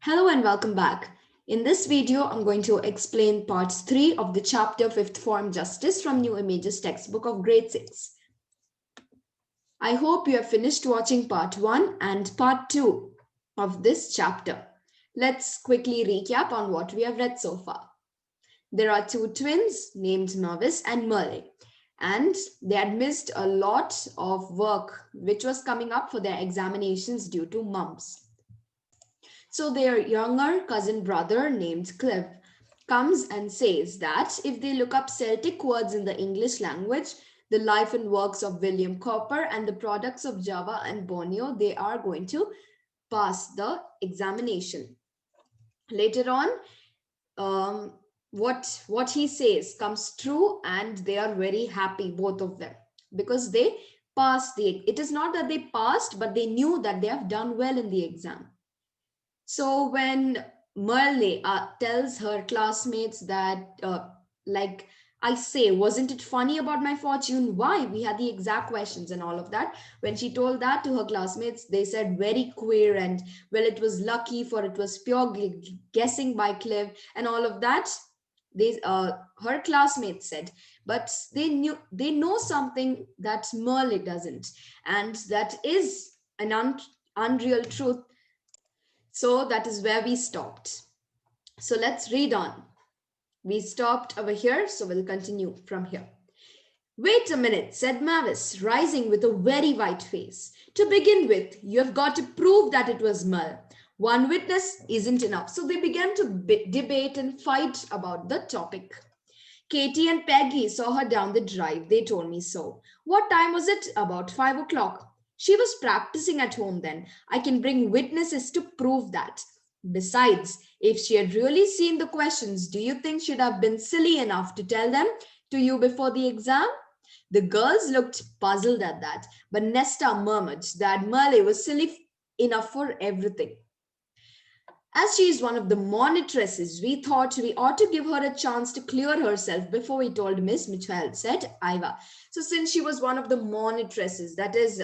Hello and welcome back. In this video, I'm going to explain part 3 of the chapter 5th Form Justice from New Images textbook of grade 6. I hope you have finished watching part 1 and part 2 of this chapter. Let's quickly recap on what we have read so far. There are two twins named Mavis and Merle, and they had missed a lot of work which was coming up for their examinations due to mumps. So their younger cousin brother named Cliff comes and says that if they look up Celtic words in the English language, the life and works of William Cowper and the products of Java and Borneo, they are going to pass the examination. Later on, what he says comes true and they are very happy, both of them, because they passed it is not that they passed, but they knew that they have done well in the exam. So when Merle tells her classmates that, like I say, wasn't it funny about my fortune? Why? We had the exact questions and all of that. When she told that to her classmates, they said very queer and, well, it was lucky for it was pure guessing by Clive and all of that. Her classmates said, but they know something that Merle doesn't, and that is an unreal truth. So that is where we stopped. So let's read on. We stopped over here, so we'll continue from here. Wait a minute, said Mavis, rising with a very white face. To begin with, you have got to prove that it was Merle. One witness isn't enough. So they began to debate and fight about the topic. Katie and Peggy saw her down the drive. They told me so. What time was it? About 5 o'clock. She was practicing at home then. I can bring witnesses to prove that. Besides, if she had really seen the questions, do you think she'd have been silly enough to tell them to you before the exam? The girls looked puzzled at that, but Nesta murmured that Merle was silly enough for everything. As she is one of the monitresses, we thought we ought to give her a chance to clear herself before we told Miss Mitchell, said Iva. So since she was one of the monitresses, that is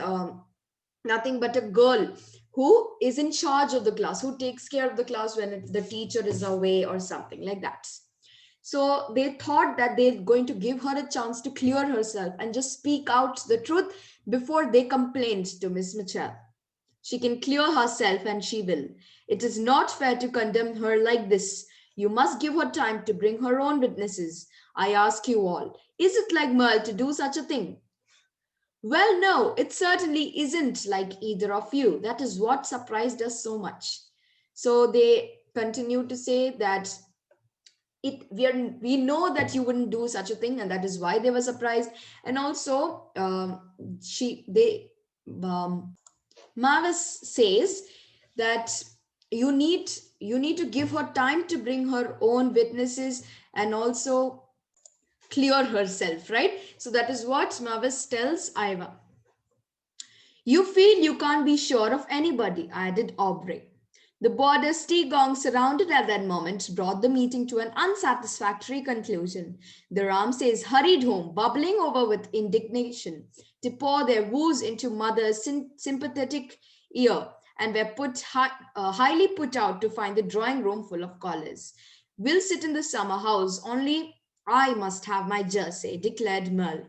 nothing but a girl who is in charge of the class, who takes care of the class when the teacher is away or something like that. So they thought that they're going to give her a chance to clear herself and just speak out the truth before they complained to Miss Mitchell. She can clear herself and she will. It is not fair to condemn her like this. You must give her time to bring her own witnesses. I ask you all, is it like Merle to do such a thing? Well, no, it certainly isn't like either of you. That is what surprised us so much. So they continue to say that we know that you wouldn't do such a thing, and that is why they were surprised. And also, um, Mavis says that you need to give her time to bring her own witnesses and also clear herself, right? So that is what Mavis tells Iva. You feel you can't be sure of anybody, added Aubrey. The borders tea gong surrounded at that moment brought the meeting to an unsatisfactory conclusion. The Ramsays hurried home, bubbling over with indignation, to pour their woes into Mother's sympathetic ear, and were highly put out to find the drawing room full of callers. We'll sit in the summer house, only I must have my jersey, declared Merle,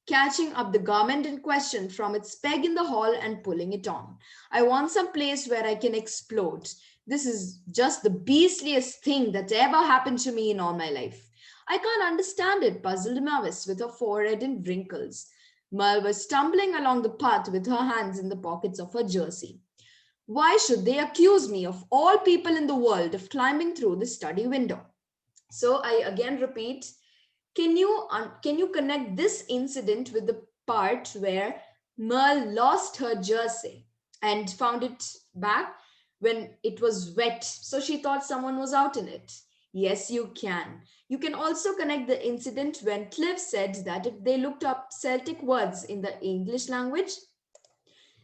catching up the garment in question from its peg in the hall and pulling it on. I want some place where I can explode. This is just the beastliest thing that ever happened to me in all my life. I can't understand it, puzzled Mavis, with her forehead in wrinkles. Merle was stumbling along the path with her hands in the pockets of her jersey. Why should they accuse me, of all people in the world, of climbing through the study window? So I again repeat, can you connect this incident with the part where Merle lost her jersey and found it back when it was wet? So she thought someone was out in it. Yes, you can. You can also connect the incident when Cliff said that if they looked up Celtic words in the English language,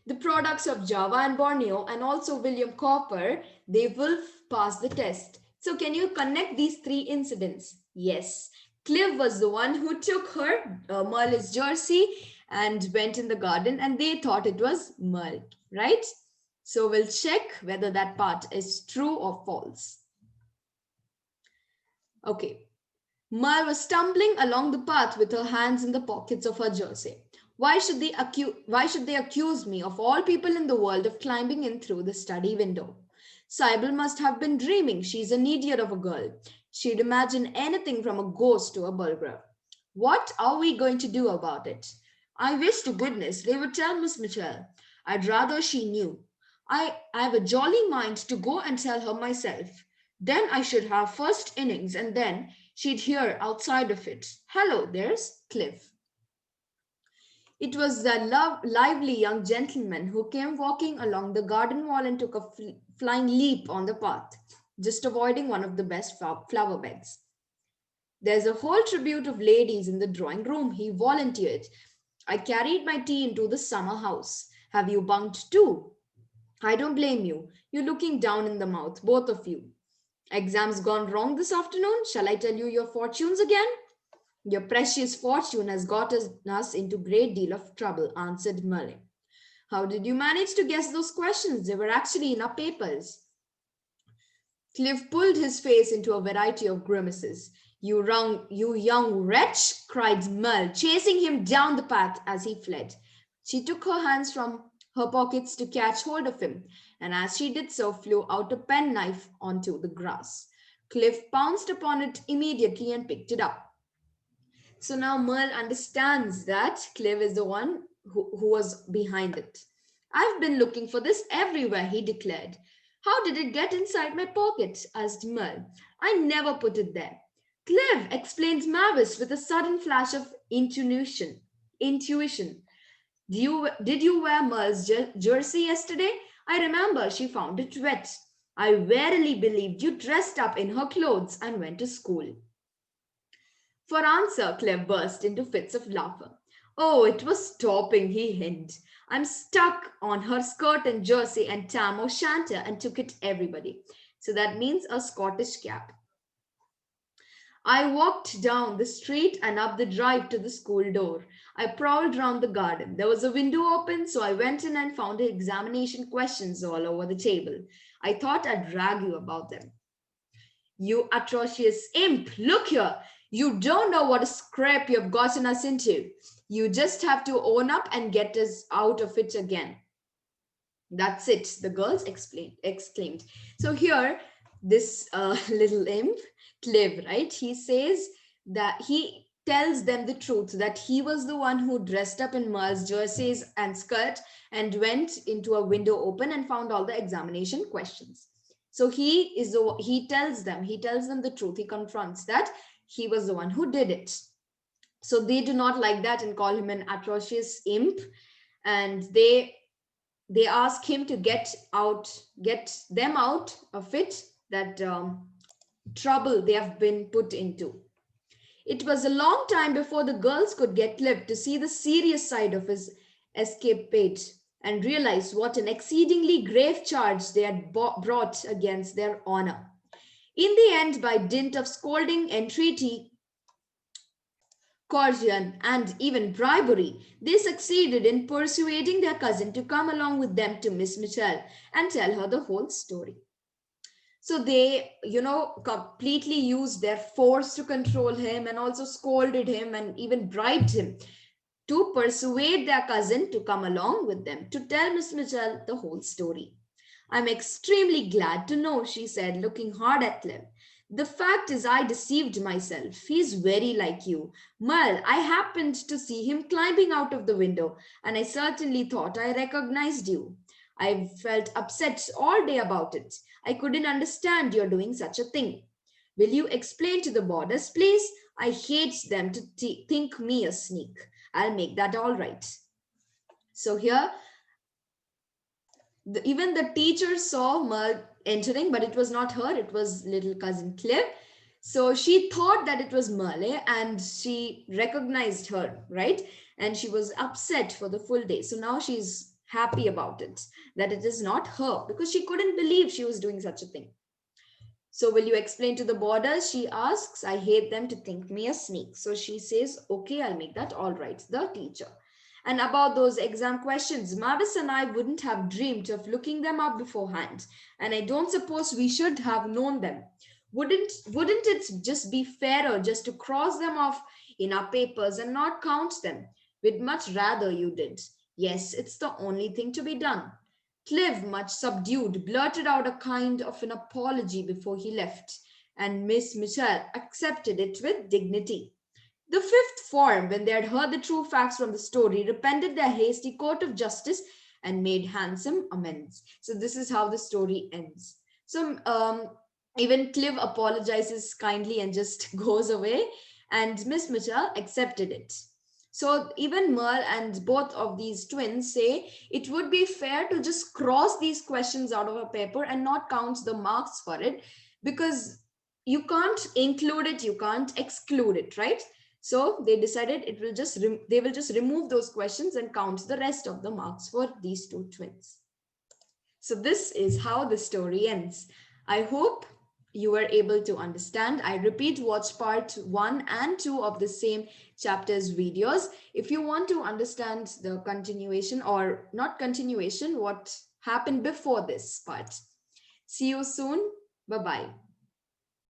the products of Java and Borneo, and also William Cowper, they will pass the test. So can you connect these three incidents? Yes. Clive was the one who took her Merle's jersey and went in the garden, and they thought it was Merle, right? So we'll check whether that part is true or false. Okay. Merle was stumbling along the path with her hands in the pockets of her jersey. Why should they accuse me, of all people in the world, of climbing in through the study window? Sybil must have been dreaming. She's an idiot of a girl. She'd imagine anything from a ghost to a burglar. What are we going to do about it? I wish to goodness they would tell Miss Mitchell. I'd rather she knew. I have a jolly mind to go and tell her myself. Then I should have first innings, and then she'd hear outside of it. Hello, there's Cliff. It was the lively young gentleman who came walking along the garden wall and took a flying leap on the path, just avoiding one of the best flower beds. There's a whole tribute of ladies in the drawing room, he volunteered. I carried my tea into the summer house. Have you bunked too? I don't blame you. You're looking down in the mouth, both of you. Exams gone wrong this afternoon? Shall I tell you your fortunes again? Your precious fortune has gotten us into a great deal of trouble, answered Merlin. How did you manage to guess those questions? They were actually in our papers. Cliff pulled his face into a variety of grimaces. You young wretch, cried Merle, chasing him down the path as he fled. She took her hands from her pockets to catch hold of him, and as she did so, flew out a penknife onto the grass. Cliff pounced upon it immediately and picked it up. So now Merle understands that Cliff is the one who was behind it. I've been looking for this everywhere, he declared. How did it get inside my pocket? Asked Merle. I never put it there. Cliff, explained Mavis with a sudden flash of Intuition. Did you wear Merle's jersey yesterday? I remember she found it wet. I verily believed you dressed up in her clothes and went to school. For answer, Cliff burst into fits of laughter. Oh, it was stopping, he hinted. I'm stuck on her skirt and jersey and tam o' shanter and took it everybody. So that means a Scottish cap. I walked down the street and up the drive to the school door. I prowled round the garden. There was a window open, so I went in and found examination questions all over the table. I thought I'd drag you about them. You atrocious imp, look here. You don't know what a scrape you've gotten us into. You just have to own up and get us out of it again. That's it, the girls exclaimed. So here, this little imp, Clive, right? He says that he tells them the truth that he was the one who dressed up in Merle's jerseys and skirt and went into a window open and found all the examination questions. So he tells them the truth. He confronts that he was the one who did it. So they do not like that and call him an atrocious imp, and they ask him to get them out of it, that trouble they have been put into. It was a long time before the girls could get Cliff to see the serious side of his escapade and realize what an exceedingly grave charge they had brought against their honor. In the end, by dint of scolding, entreaty, coercion, and even bribery, they succeeded in persuading their cousin to come along with them to Miss Mitchell and tell her the whole story. So they, completely used their force to control him and also scolded him and even bribed him to persuade their cousin to come along with them to tell Miss Mitchell the whole story. I'm extremely glad to know, she said, looking hard at Clem. The fact is, I deceived myself. He's very like you. Merle, I happened to see him climbing out of the window, and I certainly thought I recognized you. I felt upset all day about it. I couldn't understand your doing such a thing. Will you explain to the boarders, please? I hate them to think me a sneak. I'll make that all right. So here, even the teacher saw Merle entering, but it was not her, it was little cousin Cliff. So she thought that it was Merle and she recognized her, right? And she was upset for the full day. So now she's happy about it, that it is not her, because she couldn't believe she was doing such a thing. So will you explain to the boarders? She asks. I hate them to think me a sneak. So she says, okay, I'll make that all right, the teacher. And about those exam questions, Mavis and I wouldn't have dreamed of looking them up beforehand. And I don't suppose we should have known them. Wouldn't it just be fairer just to cross them off in our papers and not count them? We'd much rather you did. Yes, it's the only thing to be done. Clive, much subdued, blurted out a kind of an apology before he left, and Miss Mitchell accepted it with dignity. The fifth form, when they had heard the true facts from the story, repented their hasty court of justice and made handsome amends. So this is how the story ends. So even Clive apologizes kindly and just goes away, and Miss Mitchell accepted it. So even Merle and both of these twins say it would be fair to just cross these questions out of a paper and not count the marks for it, because you can't include it, you can't exclude it, right? So they decided it will just they will just remove those questions and count the rest of the marks for these two twins. So this is how the story ends. I hope you were able to understand. I repeat, watch part 1 and 2 of the same chapter's videos. If you want to understand the continuation, or not continuation, what happened before this part. See you soon. Bye-bye.